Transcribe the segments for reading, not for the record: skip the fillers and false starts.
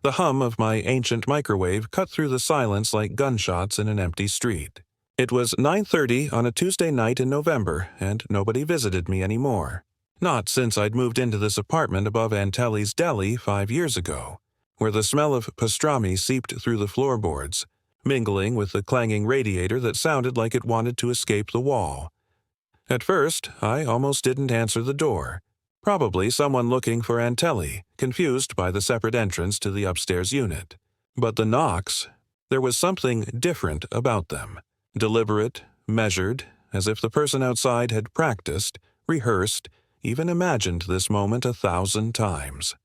The hum of my ancient microwave cut through the silence like gunshots in an empty street. It was 9:30 on a Tuesday night in November, and nobody visited me anymore. Not since I'd moved into this apartment above Antelli's Deli 5 years ago, where the smell of pastrami seeped through the floorboards, mingling with the clanging radiator that sounded like it wanted to escape the wall. At first, I almost didn't answer the door. Probably someone looking for Antelli, confused by the separate entrance to the upstairs unit. But the knocks, there was something different about them. Deliberate, measured, as if the person outside had practiced, rehearsed, even imagined this moment 1,000 times.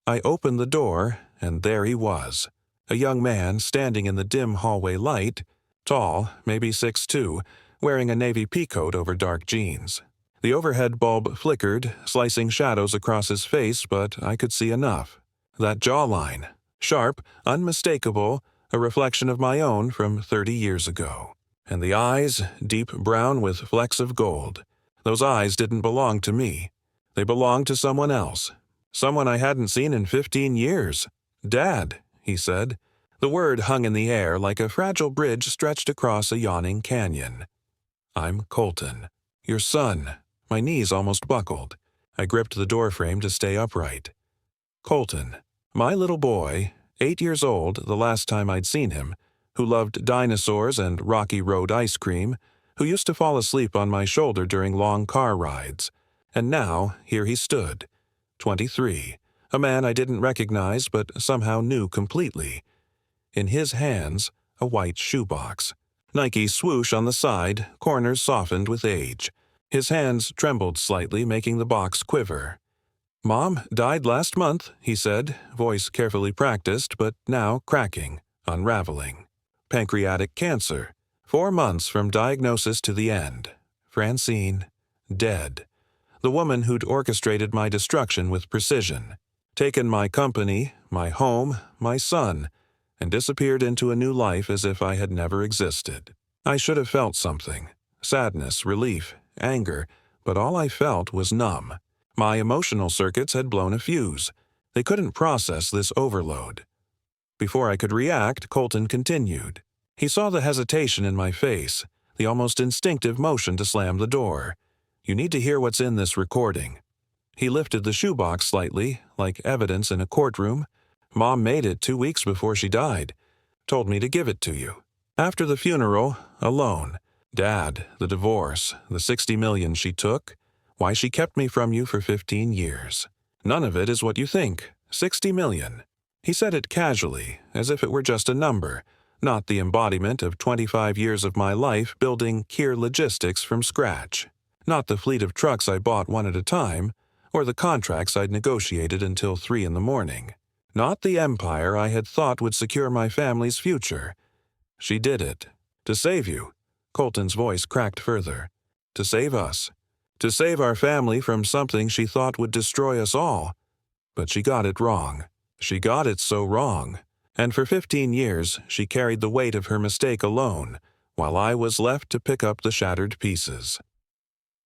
I opened the door, and there he was, a young man standing in the dim hallway light, tall, maybe 6'2", wearing a navy peacoat over dark jeans. The overhead bulb flickered, slicing shadows across his face, but I could see enough. That jawline, sharp, unmistakable, a reflection of my own from 30 years ago. And the eyes, deep brown with flecks of gold. Those eyes didn't belong to me. They belonged to someone else. Someone I hadn't seen in 15 years. "Dad," he said. The word hung in the air like a fragile bridge stretched across a yawning canyon. "I'm Colton. Your son." My knees almost buckled. I gripped the doorframe to stay upright. Colton, my little boy, 8 years old the last time I'd seen him, who loved dinosaurs and Rocky Road ice cream, who used to fall asleep on my shoulder during long car rides. And now, here he stood, 23, a man I didn't recognize but somehow knew completely. In his hands, a white shoebox. Nike swoosh on the side, corners softened with age. His hands trembled slightly, making the box quiver. "Mom died last month," he said, voice carefully practiced, but now cracking, unraveling. "Pancreatic cancer. 4 months from diagnosis to the end. Francine, dead. The woman who'd orchestrated my destruction with precision. Taken my company, my home, my son, and disappeared into a new life as if I had never existed. I should have felt something. Sadness, relief, anger, but all I felt was numb. My emotional circuits had blown a fuse. They couldn't process this overload. Before I could react, Colton continued. He saw the hesitation in my face, the almost instinctive motion to slam the door. "You need to hear what's in this recording." He lifted the shoebox slightly, like evidence in a courtroom. "Mom made it 2 weeks before she died. Told me to give it to you. After the funeral, alone. Dad, the divorce, the $60 million she took, why she kept me from you for 15 years. None of it is what you think. $60 million. He said it casually, as if it were just a number, not the embodiment of 25 years of my life building Kier Logistics from scratch. Not the fleet of trucks I bought one at a time, or the contracts I'd negotiated until 3 in the morning. Not the empire I had thought would secure my family's future. She did it. To save you." Colton's voice cracked further. "To save us. To save our family from something she thought would destroy us all. But she got it wrong. She got it so wrong. And for 15 years, she carried the weight of her mistake alone, while I was left to pick up the shattered pieces."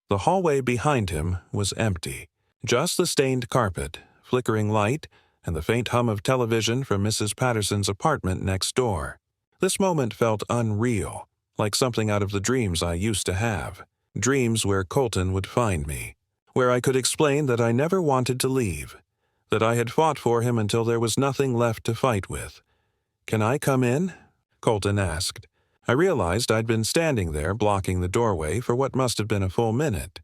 The hallway behind him was empty. Just the stained carpet, flickering light, and the faint hum of television from Mrs. Patterson's apartment next door. This moment felt unreal, like something out of the dreams I used to have. Dreams where Colton would find me, where I could explain that I never wanted to leave, that I had fought for him until there was nothing left to fight with. "Can I come in?" Colton asked. I realized I'd been standing there blocking the doorway for what must have been a full minute.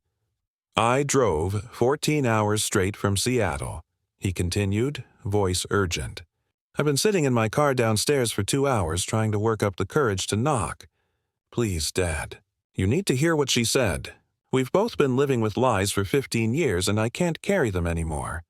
"I drove 14 hours straight from Seattle," he continued, voice urgent. "I've been sitting in my car downstairs for 2 hours trying to work up the courage to knock. Please, Dad. You need to hear what she said. We've both been living with lies for 15 years and I can't carry them anymore."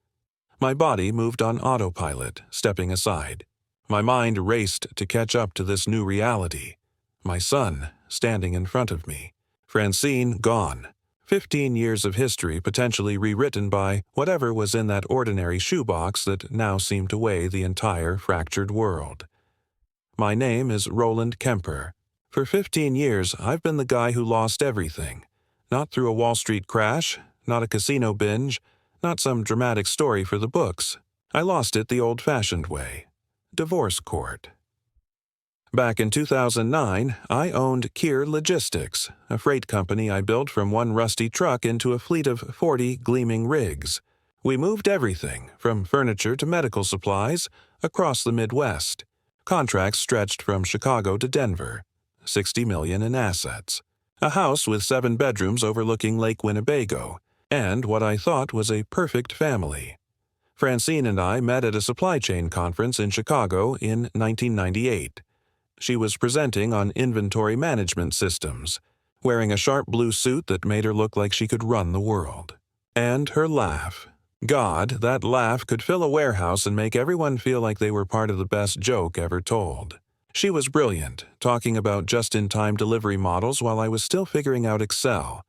My body moved on autopilot, stepping aside. My mind raced to catch up to this new reality. My son, standing in front of me. Francine gone. 15 years of history potentially rewritten by whatever was in that ordinary shoebox that now seemed to weigh the entire fractured world. My name is Roland Kemper. For 15 years, I've been the guy who lost everything. Not through a Wall Street crash, not a casino binge, not some dramatic story for the books. I lost it the old-fashioned way. Divorce court. Back in 2009, I owned Kier Logistics, a freight company I built from one rusty truck into a fleet of 40 gleaming rigs. We moved everything, from furniture to medical supplies, across the Midwest. Contracts stretched from Chicago to Denver. $60 million in assets. A house with 7 bedrooms overlooking Lake Winnebago, and what I thought was a perfect family. Francine and I met at a supply chain conference in Chicago in 1998. She was presenting on inventory management systems, wearing a sharp blue suit that made her look like she could run the world. And her laugh. God, that laugh could fill a warehouse and make everyone feel like they were part of the best joke ever told. She was brilliant, talking about just-in-time delivery models while I was still figuring out Excel.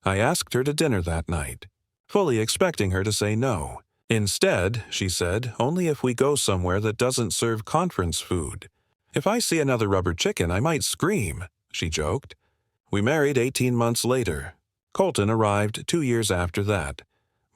I asked her to dinner that night, fully expecting her to say no. Instead, she said, only if we go somewhere that doesn't serve conference food. If I see another rubber chicken, I might scream, she joked. We married 18 months later. Colton arrived 2 years after that,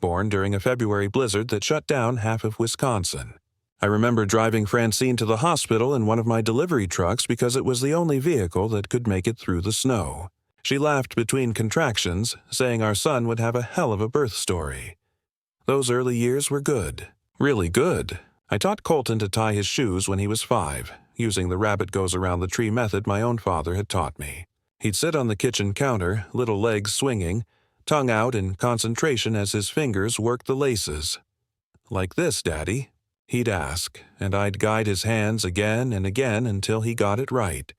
born during a February blizzard that shut down half of Wisconsin. I remember driving Francine to the hospital in one of my delivery trucks because it was the only vehicle that could make it through the snow. She laughed between contractions, saying our son would have a hell of a birth story. Those early years were good. Really good. I taught Colton to tie his shoes when he was 5, using the rabbit-goes-around-the-tree method my own father had taught me. He'd sit on the kitchen counter, little legs swinging, tongue out in concentration as his fingers worked the laces. "Like this, Daddy?" he'd ask, and I'd guide his hands again and again until he got it right.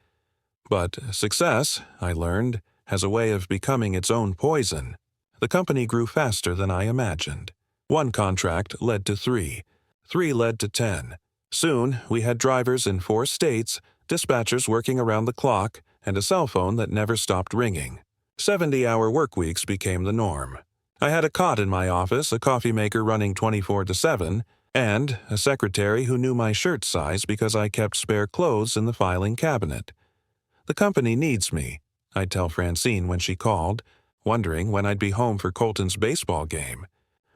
But success, I learned, has a way of becoming its own poison. The company grew faster than I imagined. 1 contract led to 3. 3 led to 10. Soon, we had drivers in 4 states, dispatchers working around the clock, and a cell phone that never stopped ringing. 70-hour work weeks became the norm. I had a cot in my office, a coffee maker running 24/7, and a secretary who knew my shirt size because I kept spare clothes in the filing cabinet. The company needs me, I'd tell Francine when she called, wondering when I'd be home for Colton's baseball game.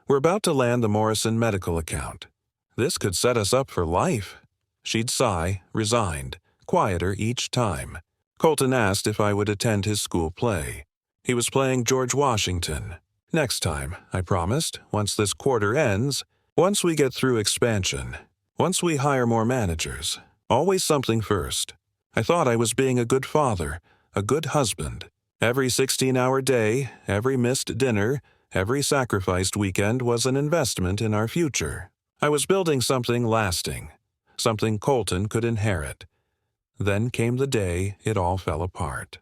We're about to land the Morrison medical account. This could set us up for life. She'd sigh, resigned, quieter each time. Colton asked if I would attend his school play. He was playing George Washington. Next time, I promised, once this quarter ends, once we get through expansion, once we hire more managers, always something first. I thought I was being a good father, a good husband. Every 16-hour day, every missed dinner, every sacrificed weekend was an investment in our future. I was building something lasting, something Colton could inherit. Then came the day it all fell apart.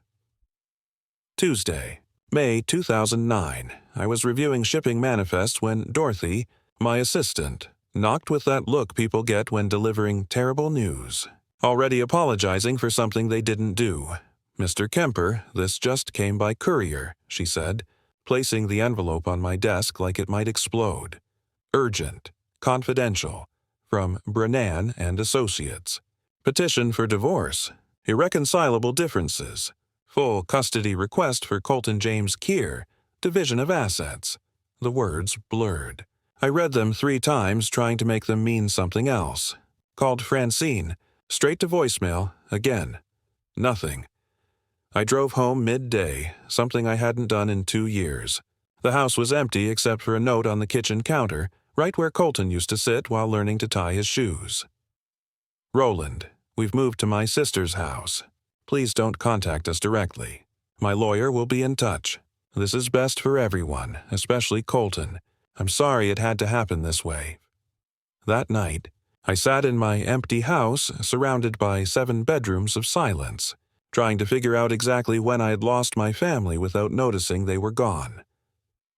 Tuesday, May 2009. I was reviewing shipping manifests when Dorothy, my assistant, knocked with that look people get when delivering terrible news. Already apologizing for something they didn't do. "Mr. Kemper, this just came by courier," she said, placing the envelope on my desk like it might explode. "Urgent. Confidential. From Brennan and Associates. Petition for divorce. Irreconcilable differences. Full custody request for Colton James Kier. Division of assets." The words blurred. I read them 3 times, trying to make them mean something else. Called Francine. Straight to voicemail, again. Nothing. I drove home midday, something I hadn't done in 2 years. The house was empty except for a note on the kitchen counter, right where Colton used to sit while learning to tie his shoes. "Roland, we've moved to my sister's house. Please don't contact us directly. My lawyer will be in touch. This is best for everyone, especially Colton. I'm sorry it had to happen this way." That night, I sat in my empty house, surrounded by 7 bedrooms of silence, trying to figure out exactly when I had lost my family without noticing they were gone.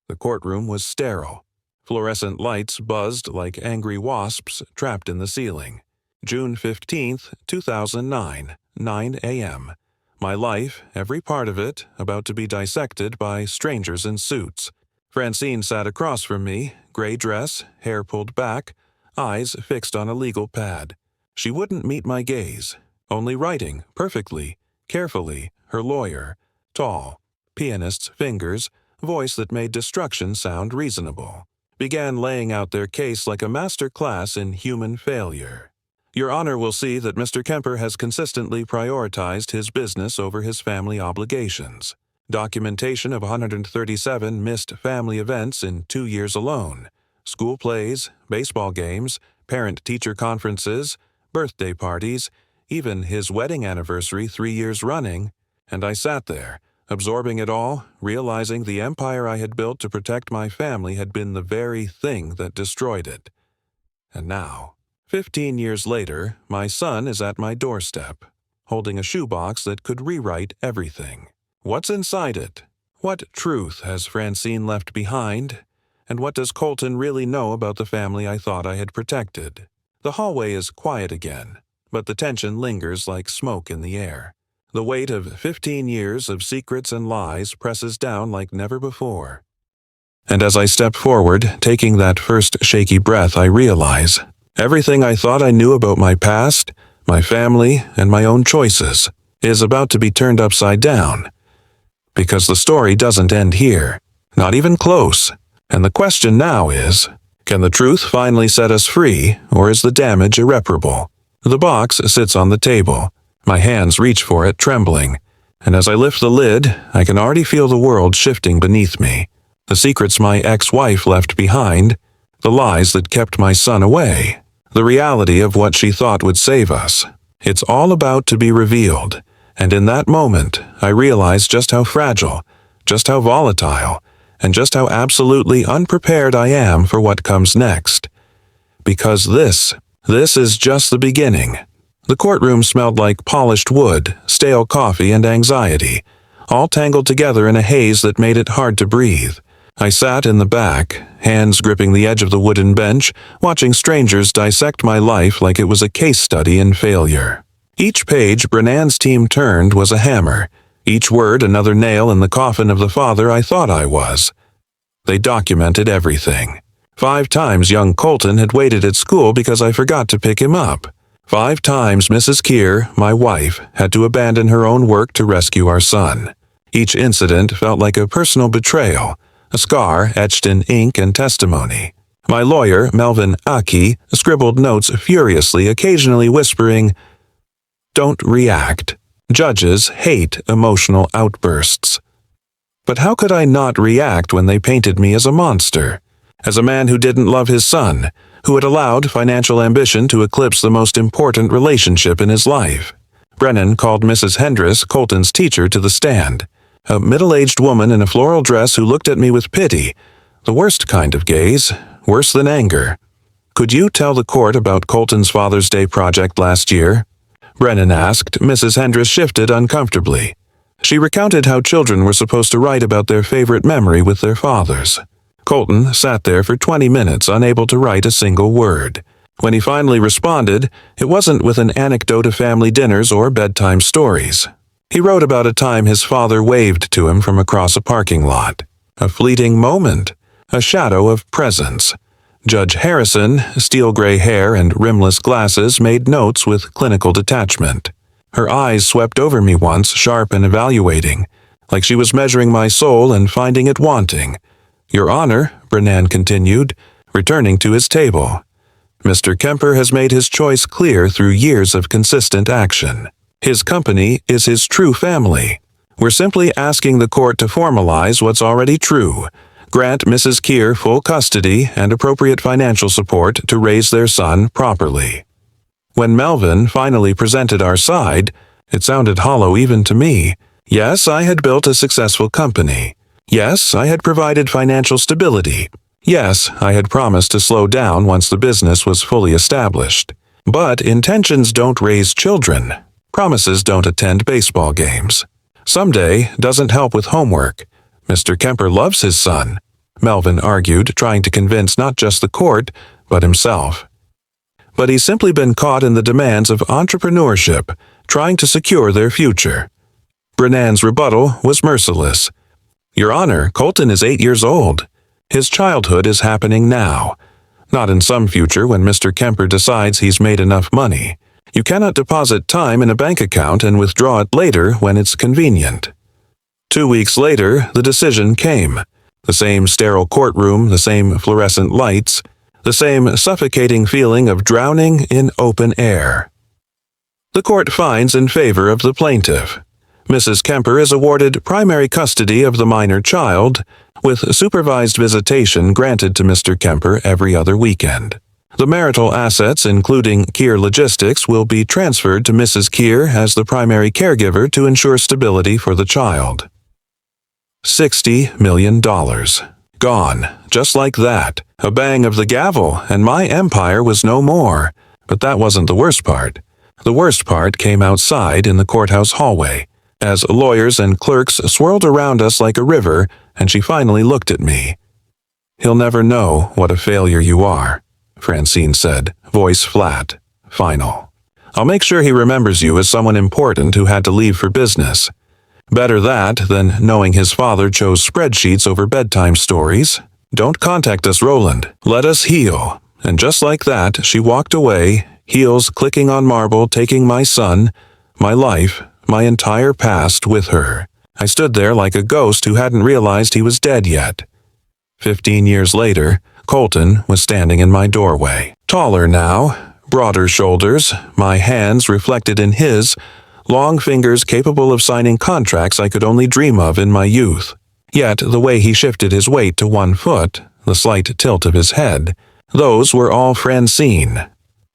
The courtroom was sterile. Fluorescent lights buzzed like angry wasps trapped in the ceiling. June 15th, 2009, 9 a.m. My life, every part of it, about to be dissected by strangers in suits. Francine sat across from me, gray dress, hair pulled back, eyes fixed on a legal pad. She wouldn't meet my gaze, only writing, perfectly, carefully, her lawyer, tall, pianist's fingers, voice that made destruction sound reasonable. began laying out their case like a master class in human failure. Your Honor will see that Mr. Kemper has consistently prioritized his business over his family obligations. Documentation of 137 missed family events in 2 years alone. School plays, baseball games, parent-teacher conferences, birthday parties, even his wedding anniversary 3 years running. And I sat there, absorbing it all, realizing the empire I had built to protect my family had been the very thing that destroyed it. And now, 15 years later, my son is at my doorstep, holding a shoebox that could rewrite everything. What's inside it? What truth has Francine left behind? And what does Colton really know about the family I thought I had protected? The hallway is quiet again, but the tension lingers like smoke in the air. The weight of 15 years of secrets and lies presses down like never before. And as I step forward, taking that first shaky breath, I realize everything I thought I knew about my past, my family, and my own choices is about to be turned upside down. Because the story doesn't end here, not even close. And the question now is, can the truth finally set us free, or is the damage irreparable? The box sits on the table. My hands reach for it, trembling. And as I lift the lid, I can already feel the world shifting beneath me. The secrets my ex-wife left behind, the lies that kept my son away, the reality of what she thought would save us. It's all about to be revealed. And in that moment, I realize just how fragile, just how volatile, and just how absolutely unprepared I am for what comes next. Because this is just the beginning. The courtroom smelled like polished wood, stale coffee, and anxiety, all tangled together in a haze that made it hard to breathe. I sat in the back, hands gripping the edge of the wooden bench, watching strangers dissect my life like it was a case study in failure. Each page Brennan's team turned was a hammer, each word another nail in the coffin of the father I thought I was. They documented everything. 5 times young Colton had waited at school because I forgot to pick him up. 5 times Mrs. Keir, my wife, had to abandon her own work to rescue our son. Each incident felt like a personal betrayal, a scar etched in ink and testimony. My lawyer, Melvin Aki, scribbled notes furiously, occasionally whispering, "Don't react. Judges hate emotional outbursts." But how could I not react when they painted me as a monster? As a man who didn't love his son, who had allowed financial ambition to eclipse the most important relationship in his life. Brennan called Mrs. Hendris, Colton's teacher, to the stand. A middle-aged woman in a floral dress who looked at me with pity, the worst kind of gaze, worse than anger. "Could you tell the court about Colton's Father's Day project last year?" Brennan asked. Mrs. Hendris shifted uncomfortably. She recounted how children were supposed to write about their favorite memory with their fathers. Colton sat there for 20 minutes, unable to write a single word. When he finally responded, it wasn't with an anecdote of family dinners or bedtime stories. He wrote about a time his father waved to him from across a parking lot. A fleeting moment, a shadow of presence. Judge Harrison, steel-gray hair and rimless glasses, made notes with clinical detachment. Her eyes swept over me once, sharp and evaluating, like she was measuring my soul and finding it wanting. "Your Honor," Brennan continued, returning to his table. "Mr. Kemper has made his choice clear through years of consistent action. His company is his true family. We're simply asking the court to formalize what's already true, grant Mrs. Keir full custody and appropriate financial support to raise their son properly." When Melvin finally presented our side, it sounded hollow even to me. Yes, I had built a successful company. Yes, I had provided financial stability. Yes, I had promised to slow down once the business was fully established. But intentions don't raise children. Promises don't attend baseball games. Someday doesn't help with homework. Mr. Kemper loves his son, Melvin argued, trying to convince not just the court, but himself. But he's simply been caught in the demands of entrepreneurship, trying to secure their future. Brennan's rebuttal was merciless. "Your Honor, Colton is 8 years old. His childhood is happening now, not in some future when Mr. Kemper decides he's made enough money. You cannot deposit time in a bank account and withdraw it later when it's convenient." 2 weeks later, the decision came. The same sterile courtroom, the same fluorescent lights, the same suffocating feeling of drowning in open air. The court finds in favor of the plaintiff. Mrs. Kemper is awarded primary custody of the minor child, with supervised visitation granted to Mr. Kemper every other weekend. The marital assets, including Keir Logistics, will be transferred to Mrs. Keir as the primary caregiver to ensure stability for the child. $60 million. Gone, just like that. A bang of the gavel, and my empire was no more. But that wasn't the worst part. The worst part came outside in the courthouse hallway, as lawyers and clerks swirled around us like a river, and she finally looked at me. "He'll never know what a failure you are," Francine said, voice flat, final. "I'll make sure he remembers you as someone important who had to leave for business. Better that than knowing his father chose spreadsheets over bedtime stories. Don't contact us, Roland. Let us heal." And just like that, she walked away, heels clicking on marble, taking my son, my life, my entire past with her. I stood there like a ghost who hadn't realized he was dead yet. 15 years later, Colton was standing in my doorway. Taller now, broader shoulders, my hands reflected in his, long fingers capable of signing contracts I could only dream of in my youth. Yet the way he shifted his weight to one foot, the slight tilt of his head, those were all Francine.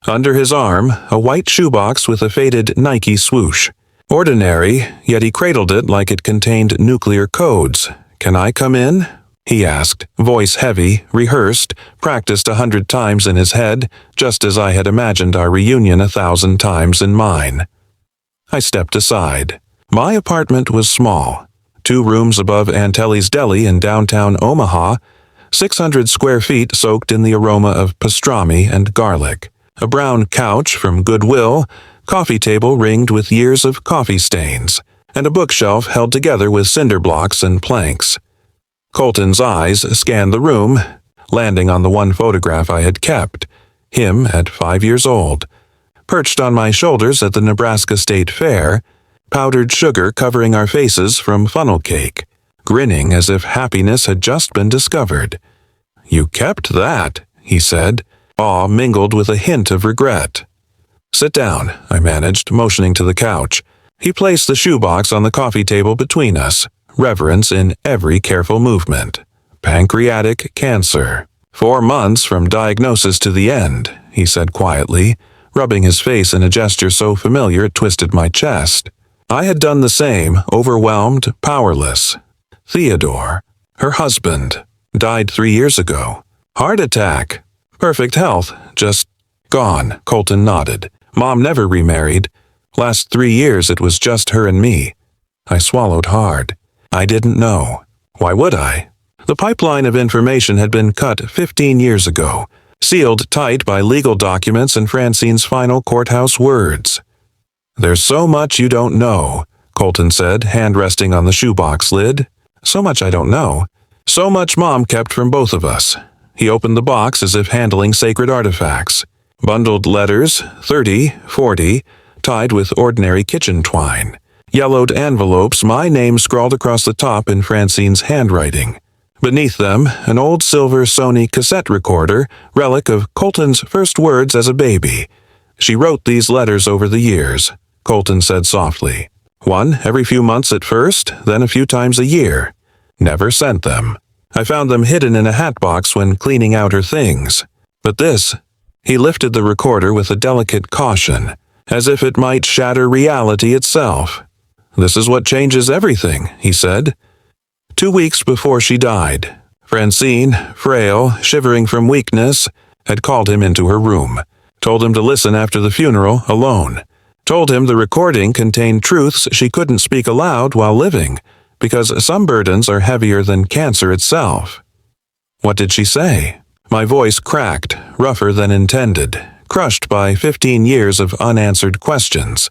Under his arm, a white shoebox with a faded Nike swoosh. Ordinary, yet he cradled it like it contained nuclear codes. "Can I come in?" he asked, voice heavy, rehearsed, practiced 100 times in his head, just as I had imagined our reunion 1,000 times in mine. I stepped aside. My apartment was small. 2 rooms above Antelli's Deli in downtown Omaha, 600 square feet soaked in the aroma of pastrami and garlic. A brown couch from Goodwill, coffee table ringed with years of coffee stains, and a bookshelf held together with cinder blocks and planks. Colton's eyes scanned the room, landing on the one photograph I had kept, him at 5 years old. Perched on my shoulders at the Nebraska State Fair, powdered sugar covering our faces from funnel cake, grinning as if happiness had just been discovered. "You kept that," he said, awe mingled with a hint of regret. "Sit down," I managed, motioning to the couch. He placed the shoebox on the coffee table between us, reverence in every careful movement. "Pancreatic cancer. 4 months from diagnosis to the end," he said quietly, rubbing his face in a gesture so familiar it twisted my chest. I had done the same, overwhelmed, powerless. Theodore, her husband, died 3 years ago. Heart attack. Perfect health, just gone, Colton nodded. Mom never remarried. Last 3 years it was just her and me. I swallowed hard. I didn't know. Why would I? The pipeline of information had been cut 15 years ago, sealed tight by legal documents and Francine's final courthouse words. "There's so much you don't know," Colton said, hand resting on the shoebox lid. "So much I don't know. So much Mom kept from both of us." He opened the box as if handling sacred artifacts. Bundled letters, 30, 40, tied with ordinary kitchen twine. Yellowed envelopes, my name scrawled across the top in Francine's handwriting. Beneath them, an old silver Sony cassette recorder, relic of Colton's first words as a baby. "She wrote these letters over the years," Colton said softly. "One every few months at first, then a few times a year. Never sent them. I found them hidden in a hat box when cleaning out her things. But this," he lifted the recorder with a delicate caution, as if it might shatter reality itself. "This is what changes everything," he said. 2 weeks before she died, Francine, frail, shivering from weakness, had called him into her room, told him to listen after the funeral alone, told him the recording contained truths she couldn't speak aloud while living, because some burdens are heavier than cancer itself. What did she say? My voice cracked, rougher than intended, crushed by 15 years of unanswered questions.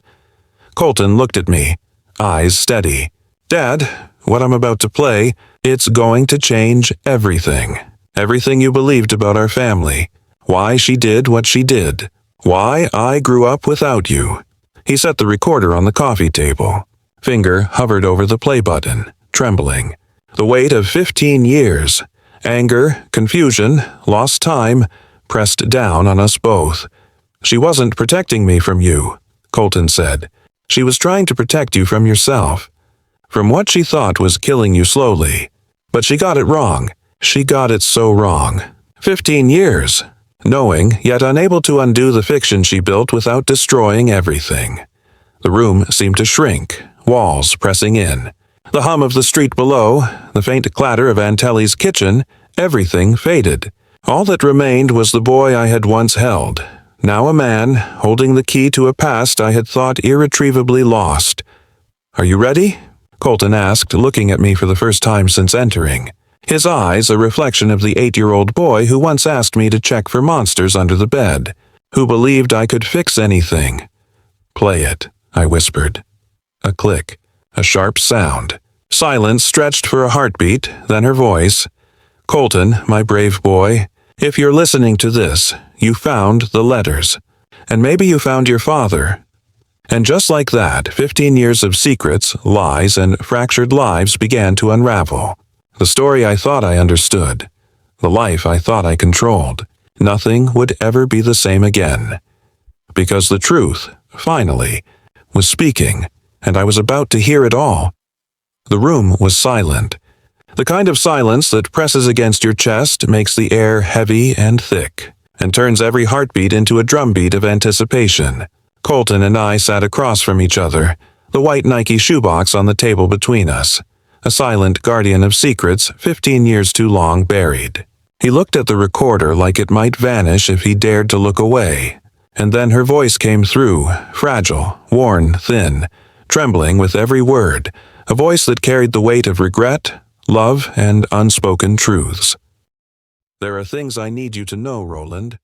Colton looked at me, eyes steady. "Dad, what I'm about to play, it's going to change everything. Everything you believed about our family. Why she did what she did. Why I grew up without you." He set the recorder on the coffee table. Finger hovered over the play button, trembling. The weight of 15 years, anger, confusion, lost time, pressed down on us both. She wasn't protecting me from you, Colton said. She was trying to protect you from yourself, from what she thought was killing you slowly. But she got it wrong. She got it so wrong. 15 years, knowing yet unable to undo the fiction she built without destroying everything. The room seemed to shrink, walls pressing in. The hum of the street below, the faint clatter of Antelli's kitchen, everything faded. All that remained was the boy I had once held, now a man, holding the key to a past I had thought irretrievably lost. "Are you ready?" Colton asked, looking at me for the first time since entering. His eyes a reflection of the 8-year-old boy who once asked me to check for monsters under the bed, who believed I could fix anything. "Play it," I whispered. A click, a sharp sound. Silence stretched for a heartbeat, then her voice. "Colton, my brave boy, if you're listening to this, you found the letters. And maybe you found your father." And just like that, 15 years of secrets, lies, and fractured lives began to unravel. The story I thought I understood. The life I thought I controlled. Nothing would ever be the same again. Because the truth, finally, was speaking, and I was about to hear it all. The room was silent. The kind of silence that presses against your chest, makes the air heavy and thick, and turns every heartbeat into a drumbeat of anticipation. Colton and I sat across from each other, the white Nike shoebox on the table between us, a silent guardian of secrets 15 years too long buried. He looked at the recorder like it might vanish if he dared to look away, and then her voice came through, fragile, worn, thin, trembling with every word, a voice that carried the weight of regret, love, and unspoken truths. "There are things I need you to know, Roland.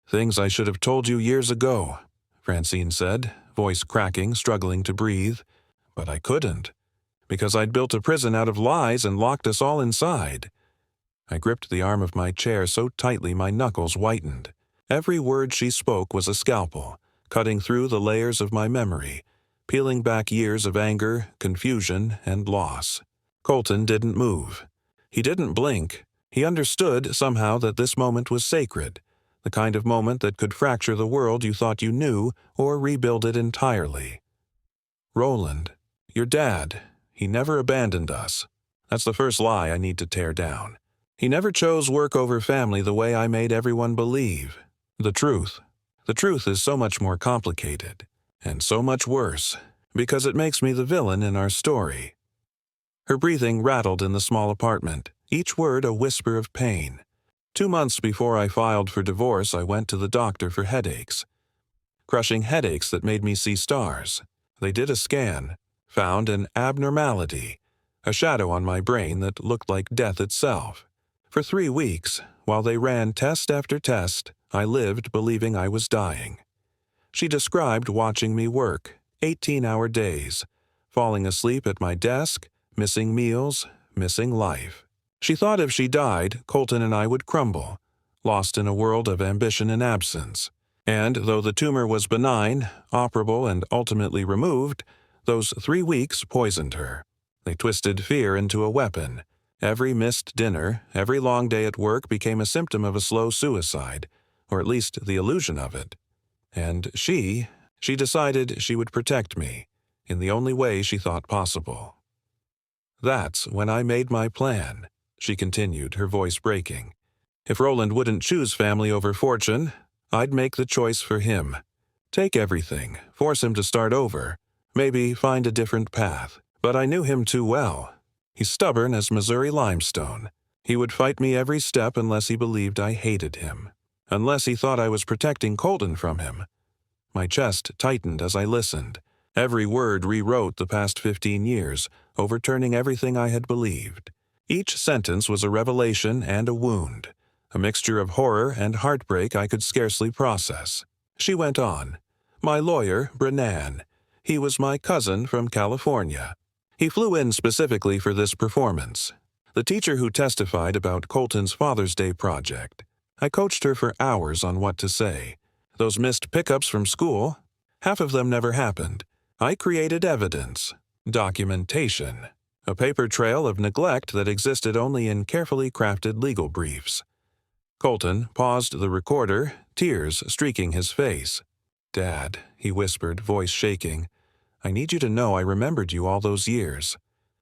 Things I should have told you years ago," Francine said, voice cracking, struggling to breathe. "But I couldn't, because I'd built a prison out of lies and locked us all inside." I gripped the arm of my chair so tightly my knuckles whitened. Every word she spoke was a scalpel, cutting through the layers of my memory, peeling back years of anger, confusion, and loss. Colton didn't move. He didn't blink. He understood somehow that this moment was sacred, the kind of moment that could fracture the world you thought you knew or rebuild it entirely. "Roland, your dad, he never abandoned us. That's the first lie I need to tear down. He never chose work over family the way I made everyone believe. The truth is so much more complicated, and so much worse, because it makes me the villain in our story." Her breathing rattled in the small apartment, each word a whisper of pain. 2 months before I filed for divorce, I went to the doctor for headaches. Crushing headaches that made me see stars. They did a scan, found an abnormality, a shadow on my brain that looked like death itself. For 3 weeks, while they ran test after test, I lived believing I was dying. She described watching me work, 18-hour days, falling asleep at my desk, missing meals, missing life. She thought if she died, Colton and I would crumble, lost in a world of ambition and absence. And though the tumor was benign, operable, and ultimately removed, those 3 weeks poisoned her. They twisted fear into a weapon. Every missed dinner, every long day at work became a symptom of a slow suicide, or at least the illusion of it. And she decided she would protect me, in the only way she thought possible. "That's when I made my plan," she continued, her voice breaking. "If Roland wouldn't choose family over fortune, I'd make the choice for him. Take everything, force him to start over, maybe find a different path. But I knew him too well. He's stubborn as Missouri limestone. He would fight me every step unless he believed I hated him, unless he thought I was protecting Colton from him." My chest tightened as I listened. Every word rewrote the past 15 years, overturning everything I had believed. Each sentence was a revelation and a wound, a mixture of horror and heartbreak I could scarcely process. She went on. "My lawyer, Brennan. He was my cousin from California. He flew in specifically for this performance. The teacher who testified about Colton's Father's Day project. I coached her for hours on what to say. Those missed pickups from school, half of them never happened. I created evidence, documentation. a paper trail of neglect that existed only in carefully crafted legal briefs. Colton paused the recorder, tears streaking his face. "Dad," he whispered, voice shaking, "I need you to know I remembered you all those years.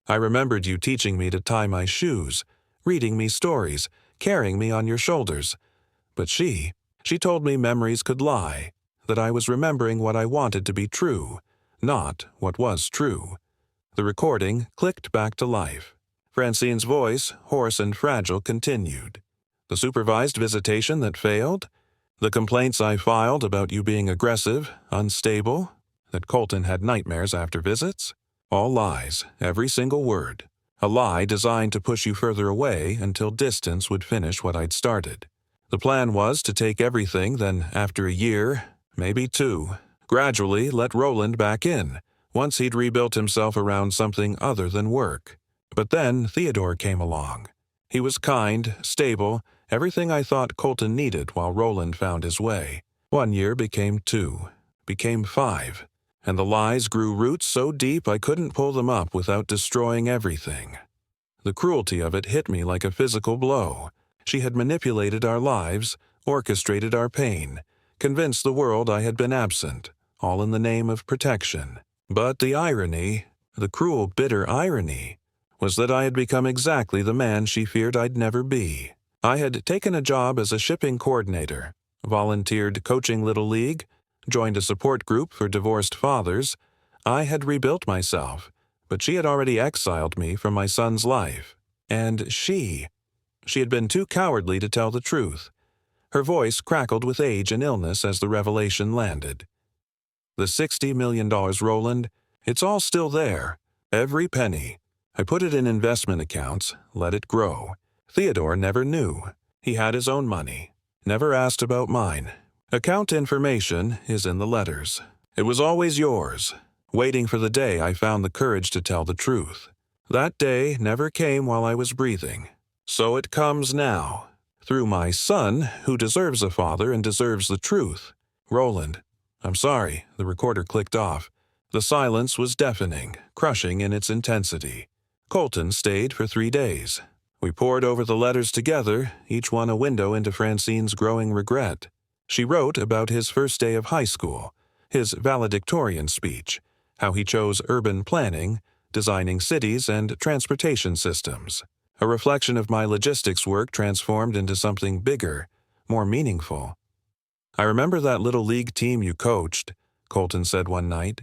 I remembered you teaching me to tie my shoes, reading me stories, carrying me on your shoulders. But she told me memories could lie, that I was remembering what I wanted to be true, not what was true." The recording clicked back to life. Francine's voice, hoarse and fragile, continued. "The supervised visitation that failed? The complaints I filed about you being aggressive, unstable, that Colton had nightmares after visits? All lies, every single word. A lie designed to push you further away until distance would finish what I'd started. The plan was to take everything, then after a year, maybe 2, gradually let Roland back in, once he'd rebuilt himself around something other than work. But then Theodore came along. He was kind, stable, everything I thought Colton needed while Roland found his way. 1 year became 2, became 5, and the lies grew roots so deep I couldn't pull them up without destroying everything. The cruelty of it hit me like a physical blow. She had manipulated our lives, orchestrated our pain, convinced the world I had been absent, all in the name of protection. But the irony, the cruel, bitter irony, was that I had become exactly the man she feared I'd never be. I had taken a job as a shipping coordinator, volunteered coaching Little League, joined a support group for divorced fathers. I had rebuilt myself, but she had already exiled me from my son's life. And she had been too cowardly to tell the truth. Her voice crackled with age and illness as the revelation landed. "The $60 million, Roland, it's all still there. Every penny. I put it in investment accounts, let it grow. Theodore never knew. He had his own money. Never asked about mine. Account information is in the letters. It was always yours, waiting for the day I found the courage to tell the truth. That day never came while I was breathing. So it comes now, through my son, who deserves a father and deserves the truth. Roland, I'm sorry," the recorder clicked off. The silence was deafening, crushing in its intensity. Colton stayed for 3 days. We pored over the letters together, each one a window into Francine's growing regret. She wrote about his first day of high school, his valedictorian speech, how he chose urban planning, designing cities and transportation systems. A reflection of my logistics work transformed into something bigger, more meaningful. "I remember that Little League team you coached," Colton said one night.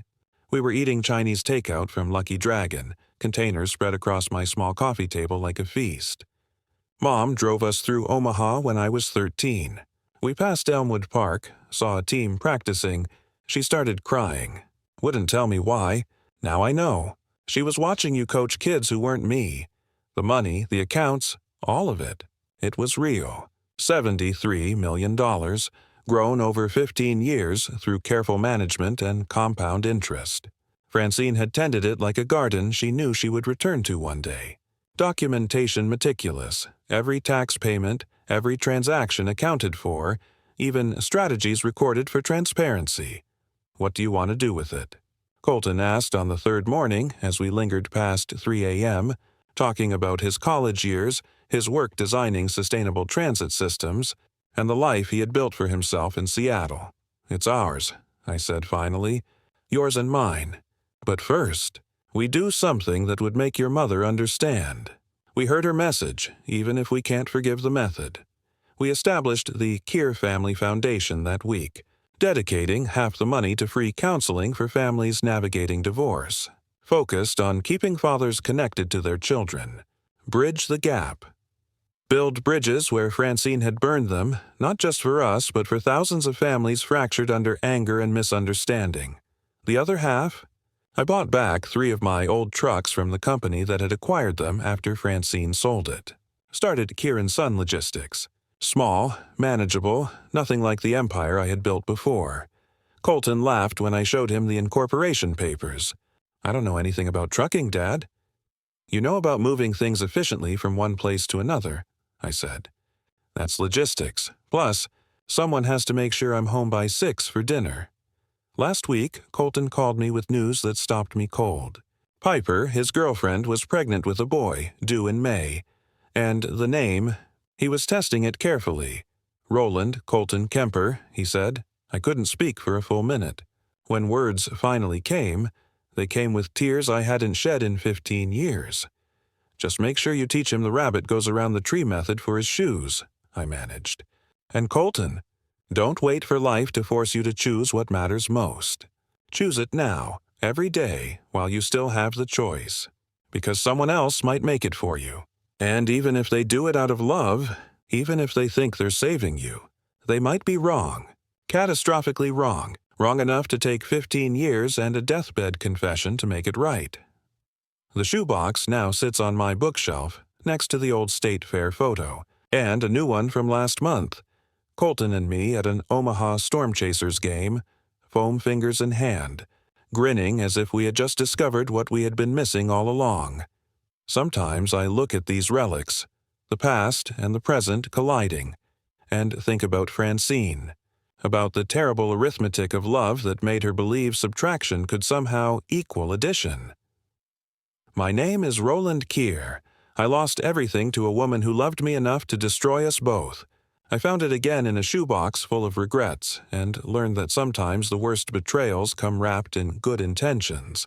We were eating Chinese takeout from Lucky Dragon, containers spread across my small coffee table like a feast. "Mom drove us through Omaha when I was 13. We passed Elmwood Park, saw a team practicing. She started crying. Wouldn't tell me why. Now I know. She was watching you coach kids who weren't me. The money, the accounts, all of it. It was real. $73 million, grown over 15 years through careful management and compound interest. Francine had tended it like a garden she knew she would return to one day. Documentation meticulous, every tax payment, every transaction accounted for, even strategies recorded for transparency. What do you want to do with it?" Colton asked on the third morning as we lingered past 3 a.m., talking about his college years, his work designing sustainable transit systems, and the life he had built for himself in Seattle. "It's ours," I said finally. "Yours and mine. But first, we do something that would make your mother understand." We heard her message, even if we can't forgive the method. We established the Keir Family Foundation that week, dedicating half the money to free counseling for families navigating divorce, focused on keeping fathers connected to their children. Bridge the gap. Build bridges where Francine had burned them, not just for us, but for thousands of families fractured under anger and misunderstanding. The other half? I bought back 3 of my old trucks from the company that had acquired them after Francine sold it. Started Keir & Son Logistics. Small, manageable, nothing like the empire I had built before. Colton laughed when I showed him the incorporation papers. "I don't know anything about trucking, Dad." "You know about moving things efficiently from one place to another," I said. "That's logistics. Plus, someone has to make sure I'm home by 6 for dinner." Last week, Colton called me with news that stopped me cold. Piper, his girlfriend, was pregnant with a boy, due in May, and the name, he was testing it carefully. Roland Colton Kemper, he said. I couldn't speak for a full minute. When words finally came, they came with tears I hadn't shed in 15 years. Just make sure you teach him the rabbit goes around the tree method for his shoes, I managed. And Colton, don't wait for life to force you to choose what matters most. Choose it now, every day, while you still have the choice. Because someone else might make it for you. And even if they do it out of love, even if they think they're saving you, they might be wrong. Catastrophically wrong. Wrong enough to take 15 years and a deathbed confession to make it right. The shoebox now sits on my bookshelf, next to the old State Fair photo, and a new one from last month. Colton and me at an Omaha Storm Chasers game, foam fingers in hand, grinning as if we had just discovered what we had been missing all along. Sometimes I look at these relics, the past and the present colliding, and think about Francine, about the terrible arithmetic of love that made her believe subtraction could somehow equal addition. My name is Roland Keir. I lost everything to a woman who loved me enough to destroy us both. I found it again in a shoebox full of regrets, and learned that sometimes the worst betrayals come wrapped in good intentions.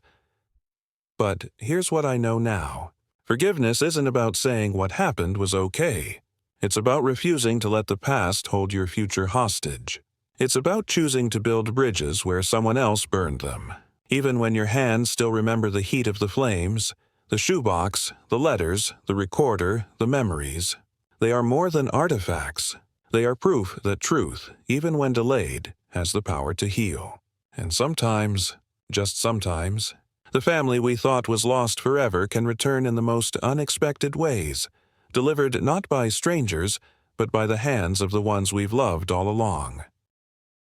But here's what I know now. Forgiveness isn't about saying what happened was okay. It's about refusing to let the past hold your future hostage. It's about choosing to build bridges where someone else burned them. Even when your hands still remember the heat of the flames, the shoebox, the letters, the recorder, the memories. They are more than artifacts. They are proof that truth, even when delayed, has the power to heal. And sometimes, just sometimes, the family we thought was lost forever can return in the most unexpected ways, delivered not by strangers, but by the hands of the ones we've loved all along.